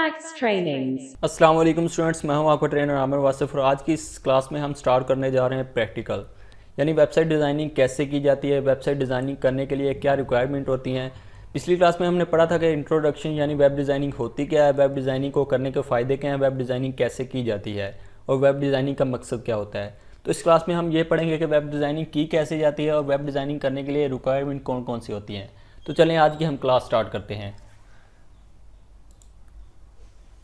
Facts Trainings। अस्सलाम वालेकुम students, मैं हूं आपका ट्रेनर आमिर वासिफ और आज की इस क्लास में हम स्टार्ट करने जा रहे हैं प्रैक्टिकल, यानी वेबसाइट डिज़ाइनिंग कैसे की जाती है, वेबसाइट डिज़ाइनिंग करने के लिए क्या रिक्वायरमेंट होती हैं। पिछली क्लास में हमने पढ़ा था कि इंट्रोडक्शन यानी वेब डिज़ाइनिंग होती क्या है, वेब डिज़ाइनिंग को करने के फ़ायदे क्या हैं, वेब डिज़ाइनिंग कैसे की जाती है और वेब डिज़ाइनिंग का मकसद क्या होता है। तो इस क्लास में हम ये पढ़ेंगे कि वेब डिज़ाइनिंग की कैसे जाती है और वेब डिज़ाइनिंग करने के लिए रिक्वायरमेंट कौन कौन सी होती हैं। तो चलें आज की हम क्लास स्टार्ट करते हैं।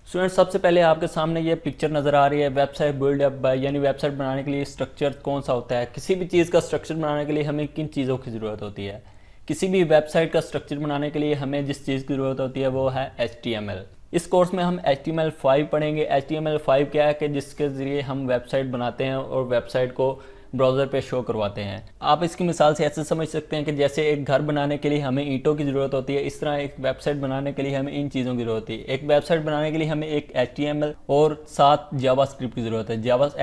स्टूडेंट, सबसे पहले आपके सामने ये पिक्चर नज़र आ रही है वेबसाइट बिल्ड अप बाय, यानी वेबसाइट बनाने के लिए स्ट्रक्चर कौन सा होता है। किसी भी चीज़ का स्ट्रक्चर बनाने के लिए हमें किन चीज़ों की ज़रूरत होती है। किसी भी वेबसाइट का स्ट्रक्चर बनाने के लिए हमें जिस चीज़ की ज़रूरत होती है वो है HTML। इस कोर्स में हम HTML5 पढ़ेंगे। HTML5 क्या है कि जिसके ज़रिए हम वेबसाइट बनाते हैं और वेबसाइट को ब्राउज़र पे शो करवाते हैं। आप इसकी मिसाल से ऐसे समझ सकते हैं कि जैसे एक घर बनाने के लिए हमें ईंटों की ज़रूरत होती है, इस तरह एक वेबसाइट बनाने के लिए हमें इन चीज़ों की ज़रूरत होती है। एक वेबसाइट बनाने के लिए हमें एक HTML और 7 जावास्क्रिप्ट की ज़रूरत है।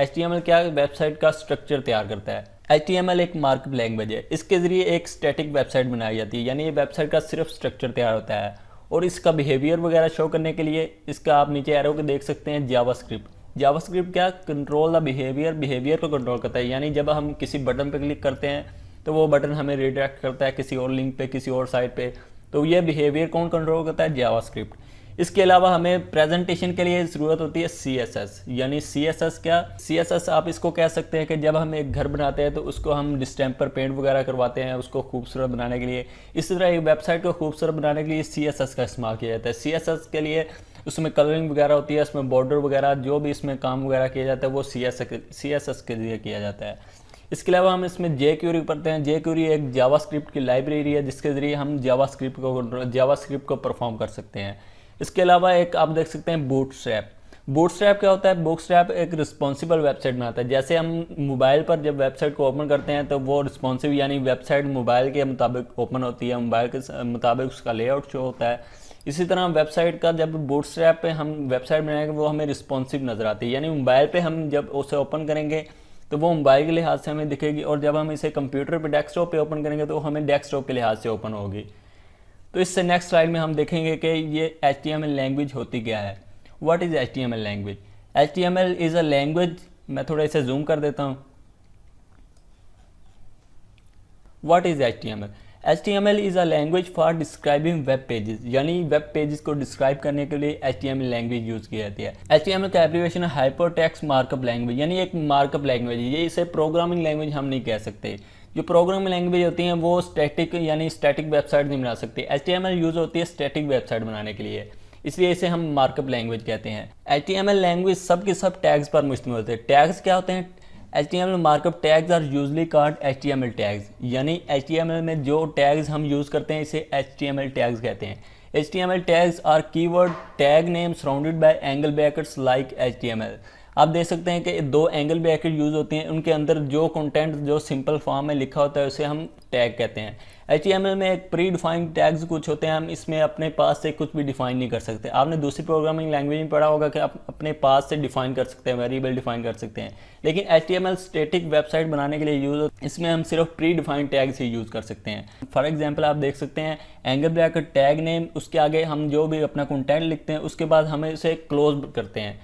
HTML क्या वेबसाइट का स्ट्रक्चर तैयार करता है। HTML एक मार्कअप लैंग्वेज है, इसके ज़रिए एक स्टैटिक वेबसाइट बनाई जाती है, यानी ये वेबसाइट का सिर्फ स्ट्रक्चर तैयार होता है और इसका बिहेवियर वगैरह शो करने के लिए इसका आप नीचे एरो के देख सकते हैं जावास्क्रिप्ट क्या कंट्रोल द बिहेवियर को कंट्रोल करता है, यानी जब हम किसी बटन पे क्लिक करते हैं तो वो बटन हमें रिडायरेक्ट करता है किसी और लिंक पे, किसी और साइट पे। तो ये बिहेवियर कौन कंट्रोल करता है? जावास्क्रिप्ट। इसके अलावा हमें प्रेजेंटेशन के लिए ज़रूरत होती है CSS, यानी CSS क्या? CSS आप इसको कह सकते हैं कि जब हम एक घर बनाते हैं तो उसको हम डिस्टेम्पर पेंट वगैरह करवाते हैं उसको खूबसूरत बनाने के लिए। इसी तरह एक वेबसाइट को खूबसूरत बनाने के लिए CSS का इस्तेमाल किया जाता है। CSS के लिए उसमें कलरिंग वगैरह होती है, उसमें बॉर्डर वगैरह जो भी इसमें काम वगैरह किया जाता है वो CSS के लिए किया जाता है। इसके अलावा हम इसमें jQuery पढ़ते हैं। jQuery एक जावास्क्रिप्ट की लाइब्रेरी है जिसके ज़रिए हम जावास्क्रिप्ट को परफॉर्म कर सकते हैं। इसके अलावा एक आप देख सकते हैं बूटस्ट्रैप क्या होता है? बूटस्ट्रैप एक रिस्पॉन्सिबल वेबसाइट बनाता है। जैसे हम मोबाइल पर जब वेबसाइट को ओपन करते हैं तो वो रिस्पॉन्सिव यानी वेबसाइट मोबाइल के मुताबिक ओपन होती है, मोबाइल के मुताबिक उसका लेआउट शो होता है। इसी तरह वेबसाइट का जब बूटस्ट्रैप पे हम वेबसाइट बनाएंगे वो हमें रिस्पॉन्सिव नज़र आती है, यानी मोबाइल पे हम जब उसे ओपन करेंगे तो वो मोबाइल के लिहाज से हमें दिखेगी और जब हम इसे कंप्यूटर पे डेस्कटॉप पे ओपन करेंगे तो हमें डेस्कटॉप के लिहाज से ओपन होगी। तो इससे नेक्स्ट स्लाइड में हम देखेंगे कि ये HTML लैंग्वेज होती क्या है। What is HTML language? HTML is a language, मैं थोड़ा इसे जूम कर देता हूँ। What is HTML? HTML is a language for describing web pages, यानी वेब पेजेस को डिस्क्राइब करने के लिए HTML लैंग्वेज यूज़ की जाती है। HTML का एब्रिविएशन है हाइपरटेक्स्ट मार्कअप लैंग्वेज, यानी एक मार्कअप लैंग्वेज है। ये इसे प्रोग्रामिंग लैंग्वेज हम नहीं कह सकते। जो प्रोग्रामिंग लैंग्वेज होती हैं वो स्टैटिक वेबसाइट नहीं बना सकती। HTML यूज़ होती है स्टैटिक वेबसाइट बनाने के लिए, इसलिए इसे हम मार्कअप लैंग्वेज कहते हैं। HTML लैंग्वेज सब के सब टैग्स पर मुश्तमिल होते हैं। टैग्स क्या होते हैं? HTML markup tags are usually called HTML tags, यानी HTML में जो टैग्स हम यूज़ करते हैं इसे HTML टैग्स कहते हैं। HTML tags are keyword tag name surrounded by angle brackets like HTML। आप देख सकते हैं कि 2 एंगल ब्रैकेट यूज़ होती हैं, उनके अंदर जो कंटेंट जो सिंपल फॉर्म में लिखा होता है उसे हम टैग कहते हैं। HTML में एक प्री डिफाइंड टैग्स कुछ होते हैं, हम इसमें अपने पास से कुछ भी डिफाइन नहीं कर सकते। आपने दूसरी प्रोग्रामिंग लैंग्वेज में पढ़ा होगा कि आप अपने पास से डिफाइन कर सकते हैं, वेरिएबल डिफाइन कर सकते हैं, लेकिन HTML स्टैटिक वेबसाइट बनाने के लिए यूज़, इसमें हम सिर्फ प्री डिफाइंड टैग्स ही यूज़ कर सकते हैं। फॉर एग्जाम्पल आप देख सकते हैं एंगल ब्रैकेट टैग नेम, उसके आगे हम जो भी अपना कंटेंट लिखते हैं उसके बाद हमें इसे क्लोज करते हैं।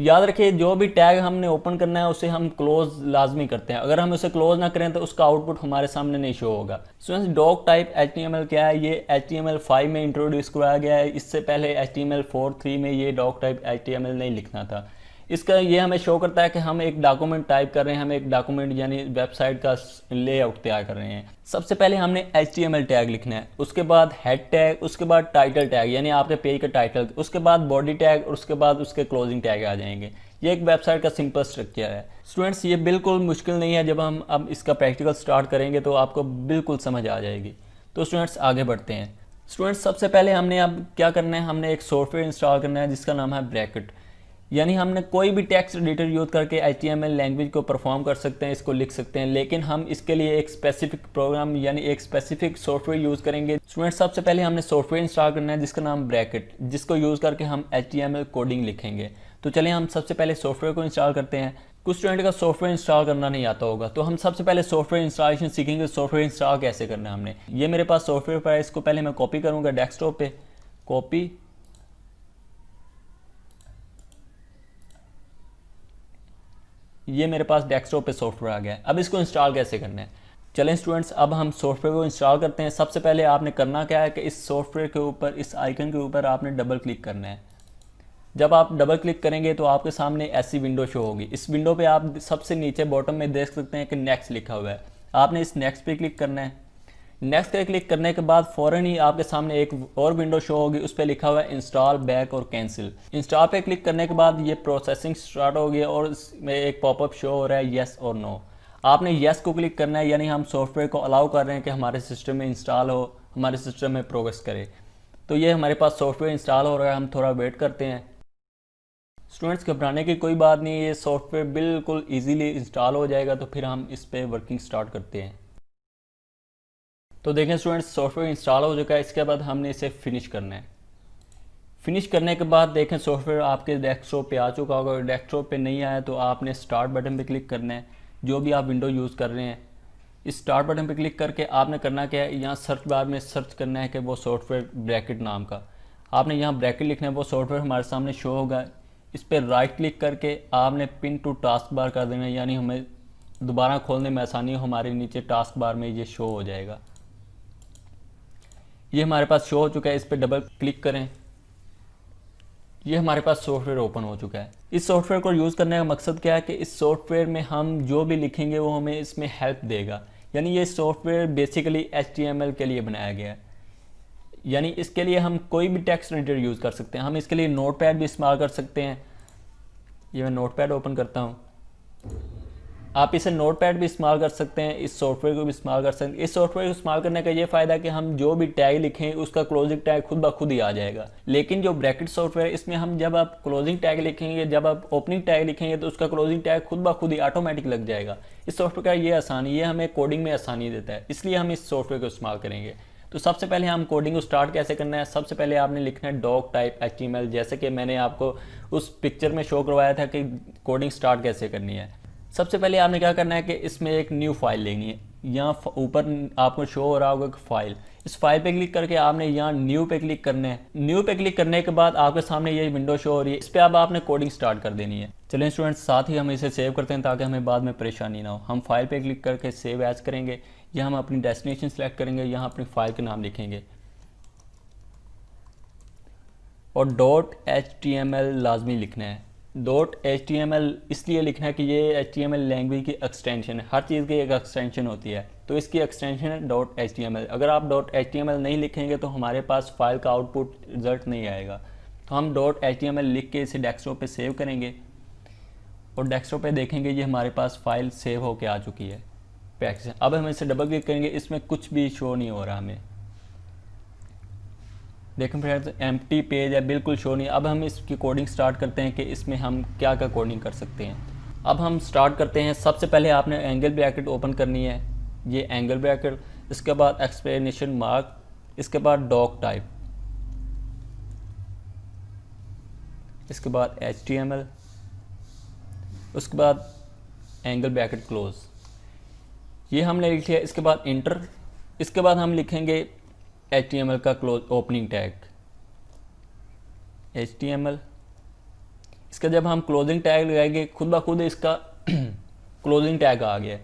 याद रखिए जो भी टैग हमने ओपन करना है उसे हम क्लोज लाजमी करते हैं, अगर हम उसे क्लोज ना करें तो उसका आउटपुट हमारे सामने नहीं शो होगा। स्टूडेंट्स, डॉक टाइप HTML क्या है? ये HTML5 में इंट्रोड्यूस करवाया गया है। इससे पहले HTML4.3 में ये डॉक टाइप HTML नहीं लिखना था। इसका ये हमें शो करता है कि हम एक डॉक्यूमेंट टाइप कर रहे हैं, हम एक डॉक्यूमेंट यानी वेबसाइट का लेआउट तैयार कर रहे हैं। सबसे पहले हमने HTML टैग लिखना है, उसके बाद हेड टैग, उसके बाद टाइटल टैग यानी आपके पेज का टाइटल, उसके बाद बॉडी टैग और उसके बाद उसके क्लोजिंग टैग आ जाएंगे। ये एक वेबसाइट का सिंपल स्ट्रक्चर है। स्टूडेंट्स, ये बिल्कुल मुश्किल नहीं है, जब हम अब इसका प्रैक्टिकल स्टार्ट करेंगे तो आपको बिल्कुल समझ आ जाएगी। तो स्टूडेंट्स आगे बढ़ते हैं। स्टूडेंट्स, सबसे पहले हमने अब क्या करना है, हमने एक सॉफ्टवेयर इंस्टॉल करना है जिसका नाम है ब्रैकेट, यानी हमने कोई भी टेक्स्ट एडिटर यूज़ करके HTML लैंग्वेज को परफॉर्म कर सकते हैं, इसको लिख सकते हैं, लेकिन हम इसके लिए एक स्पेसिफिक प्रोग्राम यानी एक स्पेसिफिक सॉफ्टवेयर यूज़ करेंगे। स्टूडेंट, सबसे पहले हमने सॉफ्टवेयर इंस्टॉल करना है जिसका नाम ब्रैकेट, जिसको यूज़ करके हम HTML कोडिंग लिखेंगे। तो चलिए हम सबसे पहले सॉफ्टवेयर को इंस्टॉल करते हैं। कुछ स्टूडेंट का सॉफ्टवेयर इंस्टॉल करना नहीं आता होगा, तो हम सबसे पहले सॉफ्टवेयर इंस्टॉलेशन सीखेंगे, सॉफ्टवेयर इंस्टॉल कैसे करना है हमने। ये मेरे पास सॉफ्टवेयर पर है, इसको पहले मैं कॉपी करूँगा डेस्कटॉप पे, कॉपी, ये मेरे पास डेस्कटॉप पे सॉफ्टवेयर आ गया है। अब इसको इंस्टॉल कैसे करना है, चलें स्टूडेंट्स अब हम सॉफ्टवेयर को इंस्टॉल करते हैं। सबसे पहले आपने करना क्या है कि इस सॉफ्टवेयर के ऊपर, इस आइकन के ऊपर आपने डबल क्लिक करना है। जब आप डबल क्लिक करेंगे तो आपके सामने ऐसी विंडो शो होगी। इस विंडो पे आप सबसे नीचे बॉटम में देख सकते हैं कि नेक्स्ट लिखा हुआ है। आपने इस नेक्स्ट पे क्लिक करना है। नेक्स्ट पे क्लिक करने के बाद फ़ौरन ही आपके सामने एक और विंडो शो होगी, उस पर लिखा हुआ है इंस्टॉल बैक और कैंसिल। इंस्टॉल पे क्लिक करने के बाद ये प्रोसेसिंग स्टार्ट हो गई और इसमें एक पॉपअप शो हो रहा है येस और नो। आपने येस को क्लिक करना है, यानी हम सॉफ्टवेयर को अलाउ कर रहे हैं कि हमारे सिस्टम में इंस्टॉल हो, हमारे सिस्टम में प्रोग्रेस करे। तो ये हमारे पास सॉफ्टवेयर इंस्टॉल हो रहा है, हम थोड़ा वेट करते हैं। स्टूडेंट्स घबराने की कोई बात नहीं है, ये सॉफ्टवेयर बिल्कुल इजीली इंस्टॉल हो जाएगा। तो फिर हम इस पर वर्किंग स्टार्ट करते हैं। तो देखें स्टूडेंट्स सॉफ्टवेयर इंस्टॉल हो चुका है। इसके बाद हमने इसे फिनिश करना है। फिनिश करने के बाद देखें सॉफ्टवेयर आपके डेस्कटॉप पे आ चुका होगा। अगर डेस्कटॉप पे नहीं आया तो आपने स्टार्ट बटन पे क्लिक करना है, जो भी आप विंडो यूज़ कर रहे हैं। इस स्टार्ट बटन पे क्लिक करके आपने करना क्या है, यहाँ सर्च बार में सर्च करना है कि वो सॉफ्टवेयर ब्रैकेट नाम का। आपने यहाँ ब्रैकेट लिखना है, वो सॉफ्टवेयर हमारे सामने शो होगा। इस पर राइट क्लिक करके आपने पिन टू टास्क बार कर देना है, यानी हमें दोबारा खोलने में आसानी हो, हमारे नीचे टास्क बार में ये शो हो जाएगा। ये हमारे पास शो हो चुका है। इस पर डबल क्लिक करें, ये हमारे पास सॉफ्टवेयर ओपन हो चुका है। इस सॉफ्टवेयर को यूज़ करने का मकसद क्या है कि इस सॉफ्टवेयर में हम जो भी लिखेंगे वो हमें इसमें हेल्प देगा। यानी ये सॉफ्टवेयर बेसिकली HTML के लिए बनाया गया है। यानी इसके लिए हम कोई भी टेक्स्ट एडिटर यूज़ कर सकते हैं। हम इसके लिए नोटपैड भी इस्तेमाल कर सकते हैं। ये मैं नोटपैड ओपन करता हूँ। आप इसे नोटपैड भी इस्तेमाल कर सकते हैं, इस सॉफ्टवेयर को भी इस्तेमाल कर सकते हैं। इस सॉफ्टवेयर को इस्तेमाल करने का ये फ़ायदा है कि हम जो भी टैग लिखें उसका क्लोजिंग टैग खुद ब खुद ही आ जाएगा। लेकिन जो ब्रैकेट सॉफ्टवेयर है इसमें हम जब आप क्लोजिंग टैग लिखेंगे, जब आप ओपनिंग टैग लिखेंगे तो उसका क्लोजिंग टैग खुद ब खुद ही ऑटोमेटिक लग जाएगा। इस सॉफ्टवेयर का ये आसानी, ये हमें कोडिंग में आसानी देता है, इसलिए हम इस सॉफ्टवेयर को इस्तेमाल करेंगे। तो सबसे पहले हम कोडिंग को स्टार्ट कैसे करना है, सबसे पहले आपने लिखना है डॉक टाइप HTML, जैसे कि मैंने आपको उस पिक्चर में शो करवाया था कि कोडिंग स्टार्ट कैसे करनी है। सबसे पहले आपने क्या करना है कि इसमें एक न्यू फाइल लेनी है। यहाँ ऊपर आपको शो हो रहा होगा कि फाइल, इस फाइल पे क्लिक करके आपने यहाँ न्यू पे क्लिक करना है। न्यू पे क्लिक करने के बाद आपके सामने ये विंडो शो हो रही है, इस पर अब आपने कोडिंग स्टार्ट कर देनी है। चलें स्टूडेंट्स साथ ही हम इसे सेव करते हैं ताकि हमें बाद में परेशानी ना हो। हम फाइल पे क्लिक करके सेव एज करेंगे, यहाँ हम अपनी डेस्टिनेशन सेलेक्ट करेंगे, यहाँ अपनी फाइल का नाम लिखेंगे और .html लाजमी लिखना है। .html इसलिए लिखना है कि ये HTML लैंग्वेज की एक्सटेंशन है। हर चीज़ की एक एक्सटेंशन होती है, तो इसकी एक्सटेंशन है .html। अगर आप .html नहीं लिखेंगे तो हमारे पास फाइल का आउटपुट रिजल्ट नहीं आएगा। तो हम .html लिख के इसे डेस्कटॉप पे सेव करेंगे और डेस्कटॉप पे देखेंगे ये हमारे पास फाइल सेव होके आ चुकी है पैक से। अब हम इसे डबल क्लिक करेंगे, इसमें कुछ भी शो नहीं हो रहा हमें। देखें फ्रेंड्स एम्प्टी पेज है, बिल्कुल शो नहीं। अब हम इसकी कोडिंग स्टार्ट करते हैं कि इसमें हम क्या क्या कोडिंग कर सकते हैं। अब हम स्टार्ट करते हैं। सबसे पहले आपने एंगल ब्रैकेट ओपन करनी है, ये एंगल ब्रैकेट, इसके बाद एक्सक्लेमेशन मार्क, इसके बाद डॉक टाइप, इसके बाद HTML, उसके बाद एंगल ब्रैकेट क्लोज, ये हमने लिख लिया। इसके बाद इंटर, इसके बाद हम लिखेंगे HTML का क्लोज ओपनिंग टैग HTML। इसका जब हम क्लोजिंग टैग लगाएंगे खुद ब खुद इसका क्लोजिंग टैग आ गया।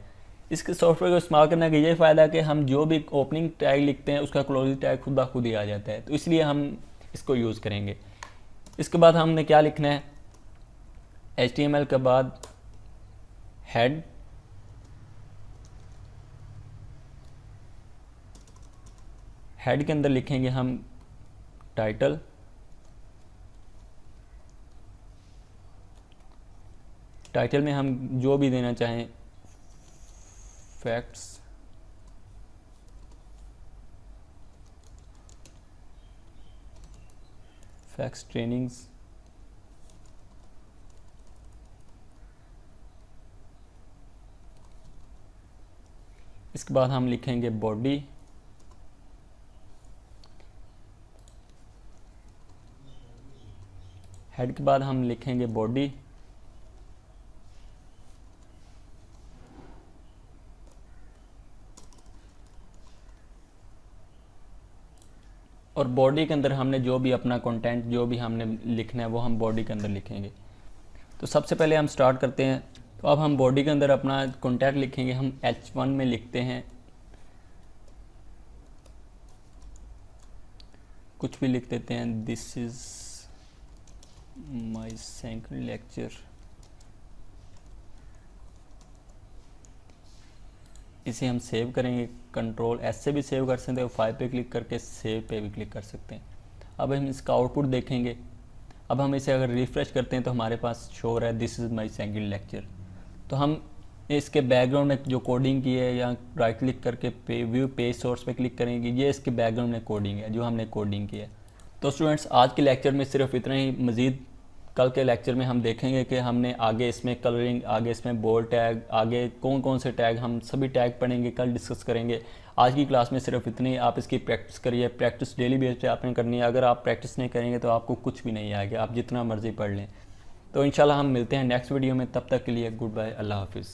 इसके सॉफ्टवेयर को इस्तेमाल करने का ये फ़ायदा है कि हम जो भी ओपनिंग टैग लिखते हैं उसका क्लोजिंग टैग खुद ब खुद ही आ जाता है, तो इसलिए हम इसको यूज़ करेंगे। इसके बाद हमने क्या लिखना है, HTML के बाद हेड, हेड के अंदर लिखेंगे हम टाइटल, टाइटल में हम जो भी देना चाहें, फैक्ट्स, फैक्ट्स ट्रेनिंग्स, इसके बाद हम लिखेंगे बॉडी, हेड के बाद हम लिखेंगे बॉडी, और बॉडी के अंदर हमने जो भी अपना कंटेंट जो भी हमने लिखना है वो हम बॉडी के अंदर लिखेंगे। तो सबसे पहले हम स्टार्ट करते हैं। तो तो अब हम बॉडी के अंदर अपना कॉन्टैक्ट लिखेंगे, हम H1 में लिखते हैं, कुछ भी लिख देते हैं, this is my second lecture. इसे हम सेव करेंगे, कंट्रोल S से भी सेव कर सकते हैं, 5 पे क्लिक करके सेव पे भी क्लिक कर सकते हैं। अब हम इसका आउटपुट देखेंगे। अब हम इसे अगर रिफ़्रेश करते हैं तो हमारे पास शो हो रहा है this is my second lecture. तो हम इसके बैकग्राउंड में जो कोडिंग की है, या राइट क्लिक करके व्यू पेज सोर्स पे क्लिक करेंगे, ये इसके बैकग्राउंड में कोडिंग है जो हमने कोडिंग की है। तो स्टूडेंट्स, आज के लेक्चर में सिर्फ इतना ही। मज़ीद कल के लेक्चर में हम देखेंगे कि हमने आगे इसमें कलरिंग, आगे इसमें बोल्ड टैग, आगे कौन कौन से टैग, हम सभी टैग पढ़ेंगे, कल डिस्कस करेंगे। आज की क्लास में सिर्फ इतनी। आप इसकी प्रैक्टिस करिए, प्रैक्टिस डेली बेस पे आपने करनी है। अगर आप प्रैक्टिस नहीं करेंगे तो आपको कुछ भी नहीं आएगा, आप जितना मर्ज़ी पढ़ लें। तो इंशाल्लाह हम मिलते हैं नेक्स्ट वीडियो में, तब तक के लिए गुड बाय, अल्लाह हाफिज़।